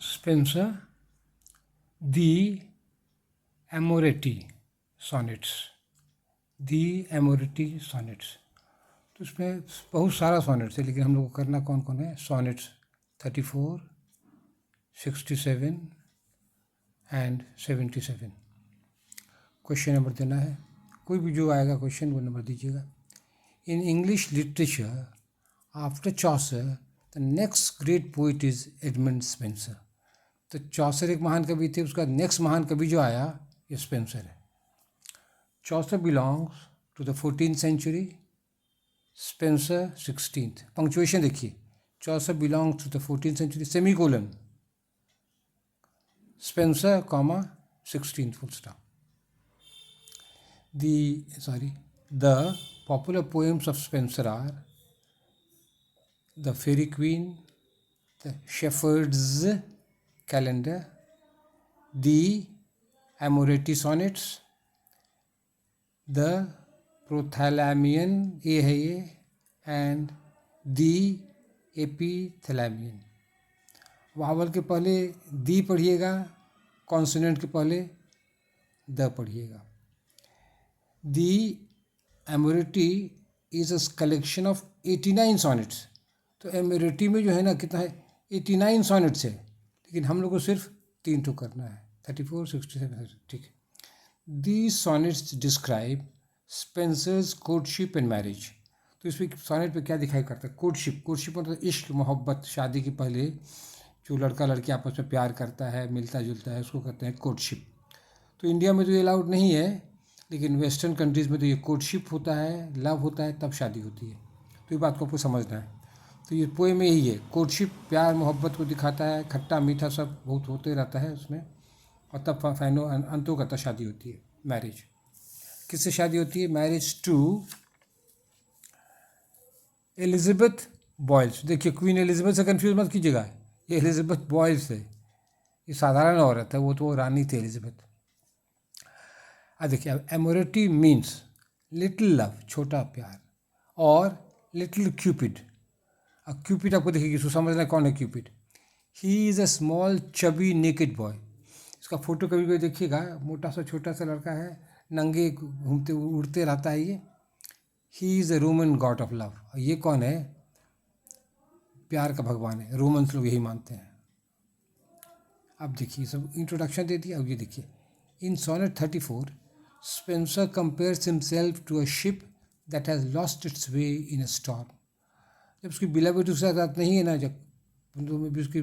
Spencer दी एमोरेटी sonnets, दी एमोरेटी sonnets. तो इसमें बहुत सारा सॉनेट्स है, लेकिन हम लोग को करना कौन कौन है? Sonnets 34, 67 and 77। क्वेश्चन नंबर देना है, कोई भी जो आएगा क्वेश्चन वो नंबर दीजिएगा। In English literature after Chaucer the next great poet is Edmund Spenser. तो चौसर एक महान कवि थे, उसका नेक्स्ट महान कवि जो आया ये स्पेंसर है। Chaucer belongs to the 14th century, Spenser 16th। Punctuation देखिए, Chaucer belongs to the 14th century semicolon, Spenser comma 16th full stop. The popular poems of Spenser are The Fairy Queen, The Shepherd's Calendar, The Amoreti Sonnets, The Prothalamion, ये है ये, and The Epithalamion। Vowel के पहले दी पढ़िएगा, consonant के पहले the पढ़िएगा। The Amoretti is a collection of 89 sonnets. तो एमोरेटी में जो है ना कितना है? 89 सॉनेट्स है, लेकिन हम लोग को सिर्फ 3 ठो करना है, 34, 67। ठीक है। The sonnets describe Spenser's courtship and marriage. तो इसमें सॉनेट पे क्या दिखाई करता है? कोर्टशिप। कोर्टशिप मतलब इश्क, मोहब्बत, शादी के पहले जो लड़का लड़की आपस में प्यार करता है, मिलता जुलता है, उसको कहते हैं कोर्टशिप। तो इंडिया में तो ये अलाउड नहीं है, लेकिन वेस्टर्न कंट्रीज़ में तो ये कोर्टशिप होता है, लव होता है, तब शादी होती है। तो ये बात को आपको समझना है। तो ये पोएम में यही है, कोर्टशिप प्यार मोहब्बत को दिखाता है, खट्टा मीठा सब बहुत होते रहता है उसमें, और तब फाइनल अंतों का शादी होती है, मैरिज। किससे शादी होती है? Marriage to Elizabeth Boyles. देखिए, क्वीन एलिजाबेथ से कंफ्यूज मत कीजिएगा, ये एलिजाबेथ बॉयल्स है, ये साधारण औरत है, वो तो रानी थी एलिजाबेथ। देखिए, एमोरेटी मीन्स लिटिल लव, छोटा प्यार, और लिटिल क्यूपिड। अब क्यूपिड आपको देखिए, इसको समझना कौन है Cupid. He is a small chubby naked boy. इसका फोटो कभी कभी देखिएगा, मोटा सा छोटा सा लड़का है, नंगे घूमते उड़ते रहता है ये। He is a Roman God of love. ये कौन है? प्यार का भगवान है, रोमन्स लोग यही मानते हैं। अब देखिए, सब इंट्रोडक्शन दे दिया। अब ये देखिए, in sonnet 34 Spenser compares himself to a ship that has lost its way in a storm। जब उसकी बिलावेट उसके साथ नहीं है ना, जब उन में भी उसकी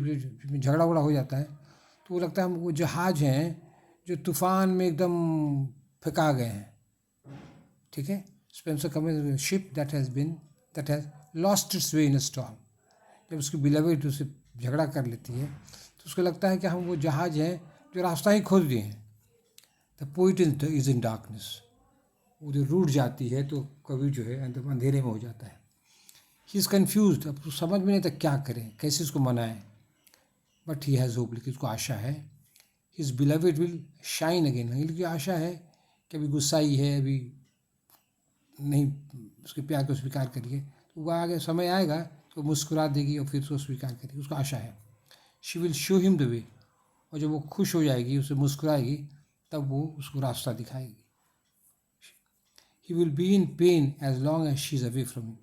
झगड़ा वगड़ा हो जाता है, तो वो लगता है हम वो जहाज हैं जो तूफान में एकदम फेंका गए हैं। ठीक है। Spencer compares ship that has lost its way in a storm. जब उसकी बिलावेट उससे झगड़ा कर लेती है, तो उसको लगता है कि हम वो जहाज हैं जो रास्ता ही खोज दिए हैं। The poet is in darkness. वो जो रूठ जाती है तो कवि जो है अंधेरे में हो जाता है। He is confuse. अब तो समझ में नहीं आता क्या करें, कैसे इसको मनाएं। बट ही हैज़ होप, लेकिन उसको आशा है। His beloved will shine again. लेकिन आशा है कि अभी गुस्साई है, अभी नहीं उसके प्यार को स्वीकार करिए, तो वो आगे समय आएगा तो मुस्कुरा देगी और फिर उसको स्वीकार करेगी, उसको आशा है। She will show him the way. और जब वो खुश हो जाएगी, उसे मुस्कुराएगी, तब वो उसको रास्ता दिखाएगी। He will be in pain as long as she is away from him.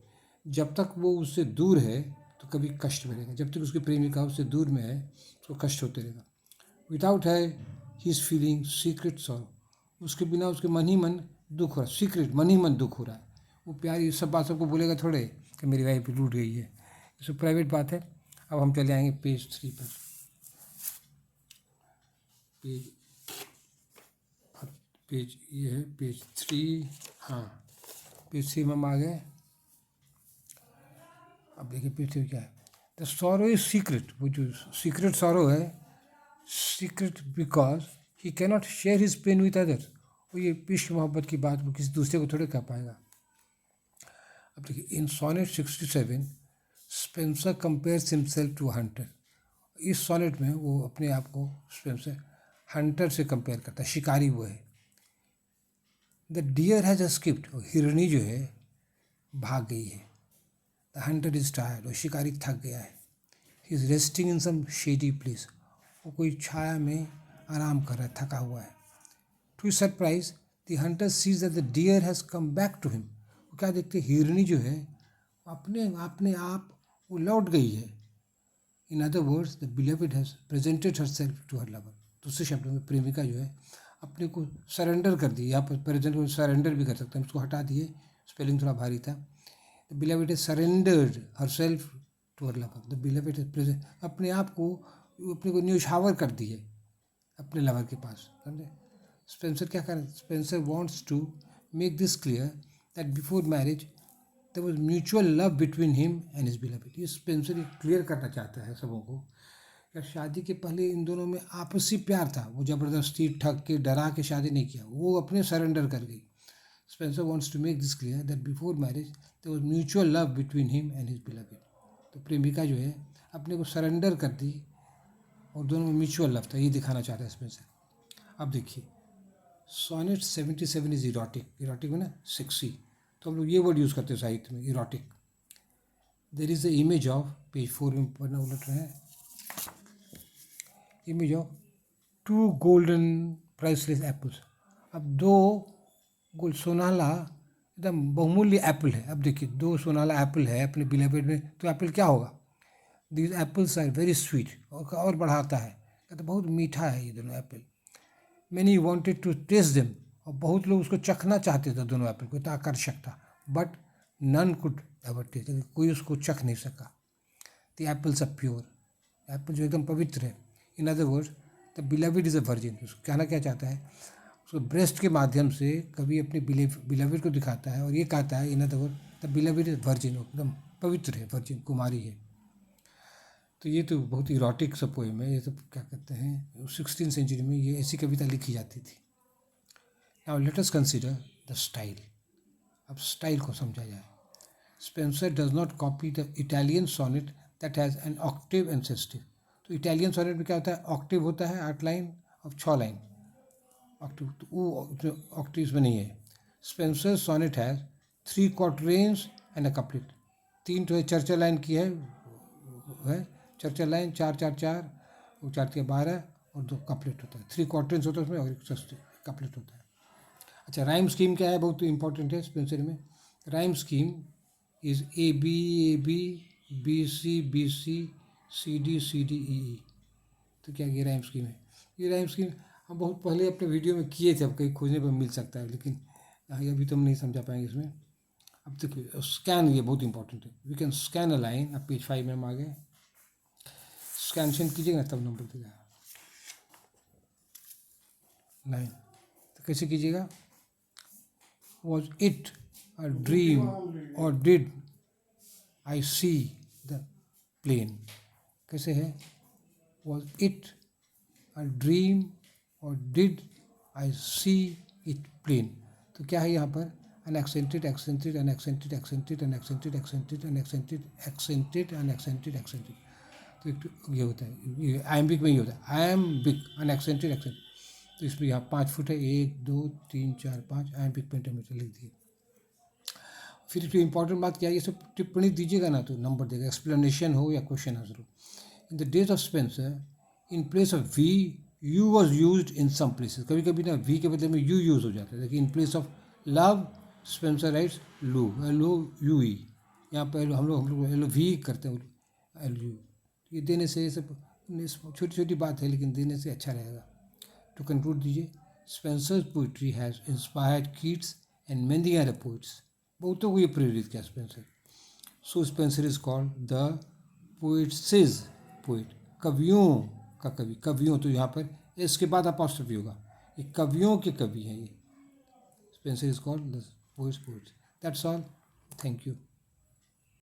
जब तक वो उससे दूर है तो कभी कष्ट मिलेगा। जब तक उसकी प्रेमिका उससे दूर में है तो कष्ट होते रहेगा। विदाउट है he is feeling secret sorrow. उसके बिना उसके मन ही मन दुख हो रहा है, सीक्रेट मन ही मन दुख हो रहा है। वो प्यार ये सब बात सबको बोलेगा थोड़े कि मेरी वाइफ रूठ गई है, ये सब प्राइवेट बात है। अब हम चले आएंगे पेज 3 पर। पेज ये है पेज 3। हाँ, पेज 3 में हम आ गए। अब देखिए पेज 3 क्या है। The sorrow is secret. वो जो सीक्रेट सॉरो है, secret because he cannot share his pain with others. और ये इश्क मोहब्बत की बात वो किसी दूसरे को थोड़े कह पाएगा। अब देखिए, in sonnet 67 Spenser compares himself to hunter. इस सोनेट में वो अपने आप को स्पेंसर हंटर से कंपेयर करता है, शिकारी वो है। The deer has escaped. हिरनी जो है भाग गई है। The hunter is tired. और शिकारी थक गया है। He is resting in some shady place. वो कोई छाया में आराम कर रहा है, थका हुआ है। To his surprise the hunter sees that the deer has come back to him. वो क्या देखते, हिरनी जो है अपने अपने आप वो लौट गई है। In other words the beloved has presented herself to her lover. दूसरे शब्दों में प्रेमिका जो है अपने को सरेंडर कर दी। यहाँ पर प्रेजेंट को सरेंडर भी कर सकते हैं, उसको हटा दिए, स्पेलिंग थोड़ा भारी था। The beloved has surrendered herself to her lover. The beloved has present, अपने आप को अपने को न्यौछावर कर दिए अपने लवर के पास, समझे। स्पेंसर क्या कर, Spenser wants to make this clear that before marriage there was mutual love between him and his beloved. ये स्पेंसर क्लियर करना चाहता है सबों को, या शादी के पहले इन दोनों में आपसी प्यार था। वो ज़बरदस्ती ठग के डरा के शादी नहीं किया, वो अपने सरेंडर कर गई। Spenser wants to make this clear that before marriage there was mutual love between him and his beloved. तो प्रेमिका जो है अपने को सरेंडर कर दी और दोनों में म्यूचुअल लव था, ये दिखाना चाहता है स्पेंसर। अब देखिए, सोनेट 77 इज इरोटिक। इरोटिक में ना सेक्सी, तो हम लोग ये वर्ड यूज़ करते हैं साहित्य में, erotic. There is the image of, page 4 में पढ़ना उलट रहे हैं, image of two golden priceless apples. अब दो गोल्ड सोनाला एकदम बहुमूल्य एप्पल है। अब देखिए, दो सोनाला एप्पल है अपने बिलवेड में, तो एप्पल क्या होगा, these apples are very sweet, और बढ़ाता है, कहते बहुत मीठा है ये दोनों apple. Many wanted to taste them, और बहुत लोग उसको चखना चाहते थे दोनों एप्पल को, इतना आकर्षक था। But none could ever taste, कोई उसको चख नहीं सका। The apples are pure, apple जो एकदम पवित्र है। In other words the beloved is a virgin. उसको कहना क्या चाहता है, उसको ब्रेस्ट के माध्यम से कभी अपने बिलवेड को दिखाता है और ये कहता है, in other word the beloved is virgin, एकदम पवित्र है, वर्जिन कुमारी है। तो ये तो बहुत इरोटिक सा पोएम है। ये तो क्या कहते हैं, 16वीं सेंचुरी में ये ऐसी कविता लिखी जाती थी। Now let us consider the style. अब स्टाइल को समझा जाए। Spenser does not copy the Italian sonnet that has an octave and sestet. तो इटालियन सोनेट में क्या होता है, ऑक्टेव होता है 8 लाइन और 6 लाइन ऑक्टेव, तो वो ऑक्टेव में नहीं है। Spenser sonnet has 3 quatrains and a couplet. 3 तो चर्चा लाइन की है चर्चा लाइन, 4 4 4, वो 4 के 12 और 2 कपलेट होता है। 3 क्वार्टरेंस होता है उसमें और एक कपलेट होता है। अच्छा, राइम स्कीम क्या है, बहुत इंपॉर्टेंट है स्पेंसर में। Rhyme scheme is A B B C C D E E. तो क्या ये राइम स्कीम है। ये राइम स्कीम हम बहुत पहले अपने वीडियो में किए थे, अब कहीं खोजने पर मिल सकता है, लेकिन अभी तो हम नहीं समझा पाएंगे इसमें। अब देखिए, स्कैन, ये बहुत इंपॉर्टेंट है। We can scan a line. अब पेज 5 में हम आ गए, स्कैन कीजिएगा तब नंबर देगा लाइन। तो कैसे कीजिएगा, वॉज इट अ ड्रीम और did I see the plain. कैसे है, वॉज इट अ ड्रीम और did I see it plain. तो क्या है यहाँ पर, an accented accented an accented accented an accented accented an accented accented an accented accented। तो एक ये होता है, ये आयम्बिक में ही होता है, आयम्बिक अन एक्सेंटेड एक्सेंट। तो इसमें यहाँ 5 फुट है, 1 2 3 4 5 आयम्बिक पेंटामीटर लिख दिए। फिर जो इंपॉर्टेंट बात क्या है, ये सब टिप्पणी दीजिएगा ना तो नंबर देगा, एक्सप्लेनेशन हो या क्वेश्चन आंसर हो। In the days of Spenser in place of V U was use in some places. कभी कभी ना वी के बदले में यू यूज़ हो जाता है, लेकिन इन place of love Spencer rights लू, एल ओ यू ई। यहाँ पर हम लोग एल ओ वी करते हैं, एल यू। ये देने से, ये सब छोटी छोटी बात है, लेकिन देने से अच्छा रहेगा। टू कंक्लूड दीजिए, Spencer's poetry has inspired Keats and many other poets. बहुतों को ये प्रेरित किया Spencer. So Spencer is called the poets poet, कवियों का कवि। कवियों, तो यहाँ पर इसके बाद अपॉस्ट्रोफी होगा, ये कवियों के कवि हैं ये। Spencer is called the poets. That's all, thank you.